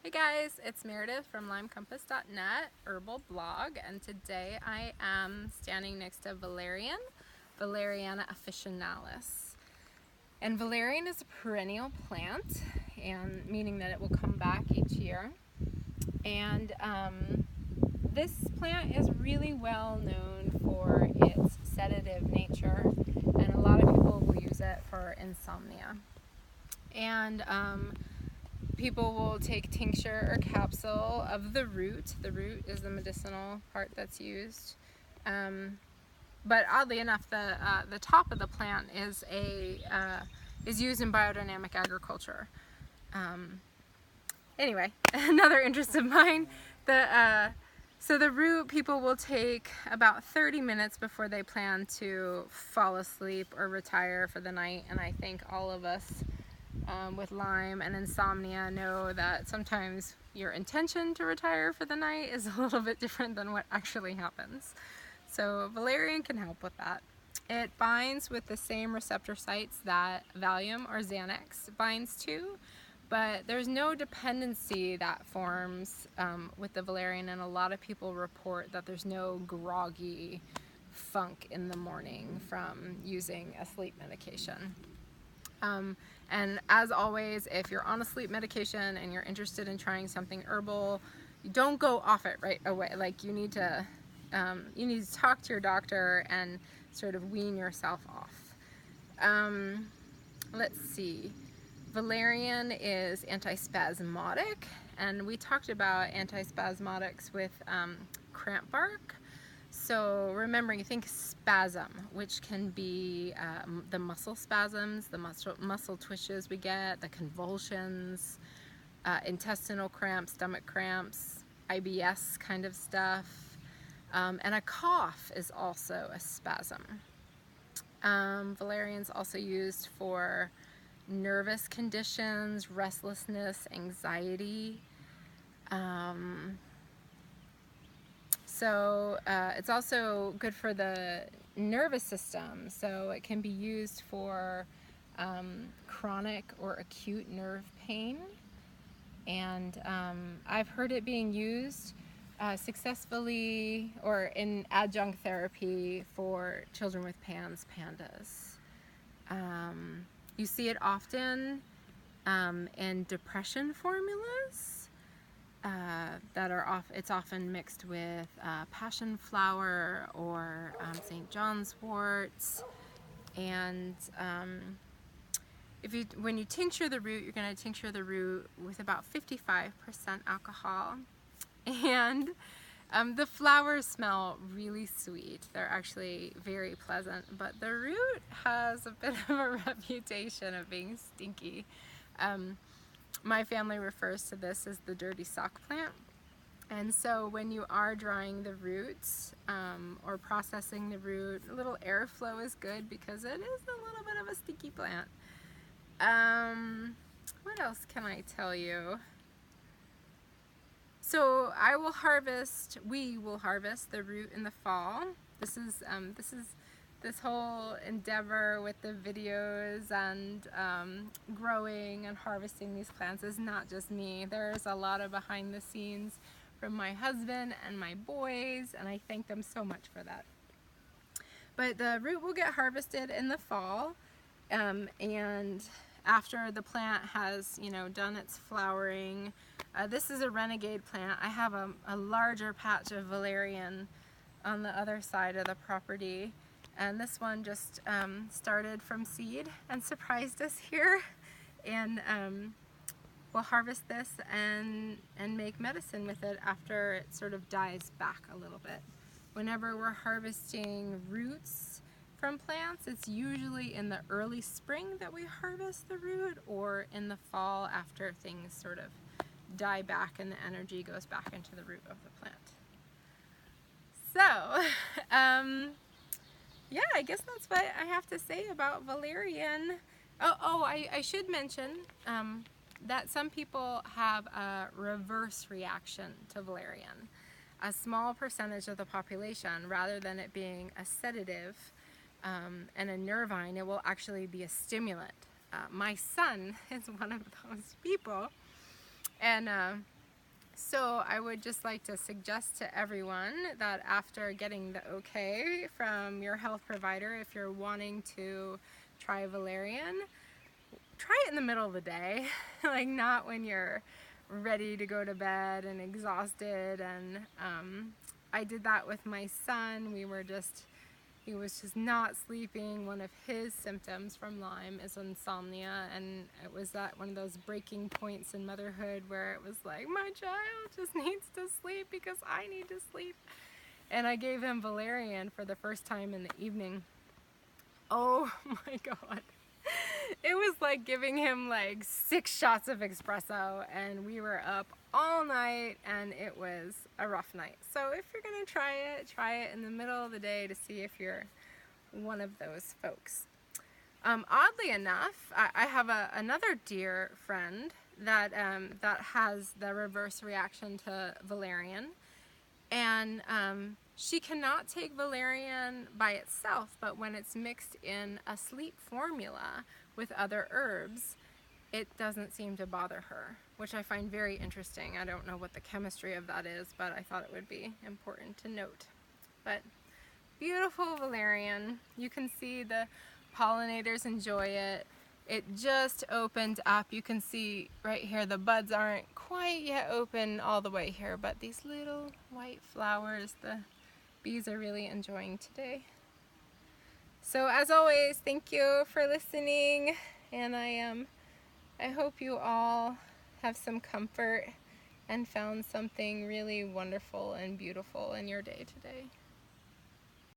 Hey guys, it's Meredith from LymeCompass.net herbal blog, and today I am standing next to Valerian, Valeriana officinalis. And Valerian is a perennial plant, and meaning that it will come back each year. And this plant is really well known for its sedative nature, and a lot of people will use it for insomnia. And people will take tincture or capsule of the root. The root is the medicinal part that's used. But oddly enough, the top of the plant is used in biodynamic agriculture. Anyway, another interest of mine. So the root, people will take about 30 minutes before they plan to fall asleep or retire for the night, and I think all of us with Lyme and insomnia know that sometimes your intention to retire for the night is a little bit different than what actually happens. So Valerian can help with that. It binds with the same receptor sites that Valium or Xanax binds to, but there's no dependency that forms with the Valerian, and a lot of people report that there's no groggy funk in the morning from using a sleep medication. And as always, if you're on a sleep medication and you're interested in trying something herbal, you don't go off it right away. Like you need to talk to your doctor and sort of wean yourself off. Let's see. Valerian is antispasmodic, and we talked about antispasmodics with cramp bark. So remembering, you think spasm, which can be the muscle spasms, the muscle twitches we get, the convulsions, intestinal cramps, stomach cramps, IBS kind of stuff, and a cough is also a spasm. Valerian's also used for nervous conditions, restlessness, anxiety. So it's also good for the nervous system, so it can be used for chronic or acute nerve pain, and I've heard it being used successfully or in adjunct therapy for children with pandas. You see it often in depression formulas. It's often mixed with passion flower or St. John's worts, and when you tincture the root, you're going to tincture the root with about 55% alcohol, and the flowers smell really sweet. They're actually very pleasant, but the root has a bit of a reputation of being stinky. My family refers to this as the dirty sock plant. And so when you are drying the roots or processing the root, a little airflow is good because it is a little bit of a stinky plant. What else can I tell you? So we will harvest the root in the fall. This whole endeavor with the videos and growing and harvesting these plants is not just me. There's a lot of behind the scenes from my husband and my boys, and I thank them so much for that. But the root will get harvested in the fall, and after the plant has, done its flowering. This is a renegade plant. I have a larger patch of Valerian on the other side of the property. And this one just started from seed and surprised us here, and we'll harvest this and make medicine with it after it sort of dies back a little bit. Whenever we're harvesting roots from plants, it's usually in the early spring that we harvest the root, or in the fall after things sort of die back and the energy goes back into the root of the plant. So, yeah, I guess that's what I have to say about Valerian. I should mention that some people have a reverse reaction to Valerian. A small percentage of the population, rather than it being a sedative and a nervine, it will actually be a stimulant. My son is one of those people, And so I would just like to suggest to everyone that after getting the okay from your health provider, if you're wanting to try Valerian, try it in the middle of the day, like not when you're ready to go to bed and exhausted. And I did that with my son. He was just not sleeping. One of his symptoms from Lyme is insomnia, and it was at one of those breaking points in motherhood where it was like, my child just needs to sleep because I need to sleep. And I gave him Valerian for the first time in the evening. Oh my God. It was like giving him like 6 shots of espresso, and we were up all night, and it was a rough night. So if you're gonna try it in the middle of the day to see if you're one of those folks. Oddly enough, I have another dear friend that that has the reverse reaction to Valerian, and she cannot take Valerian by itself, but when it's mixed in a sleep formula with other herbs, it doesn't seem to bother her, which I find very interesting. I don't know what the chemistry of that is, but I thought it would be important to note. But beautiful Valerian. You can see the pollinators enjoy it. It just opened up. You can see right here the buds aren't quite yet open all the way here, but these little white flowers the bees are really enjoying today. So as always, thank you for listening, and I hope you all have some comfort and found something really wonderful and beautiful in your day today.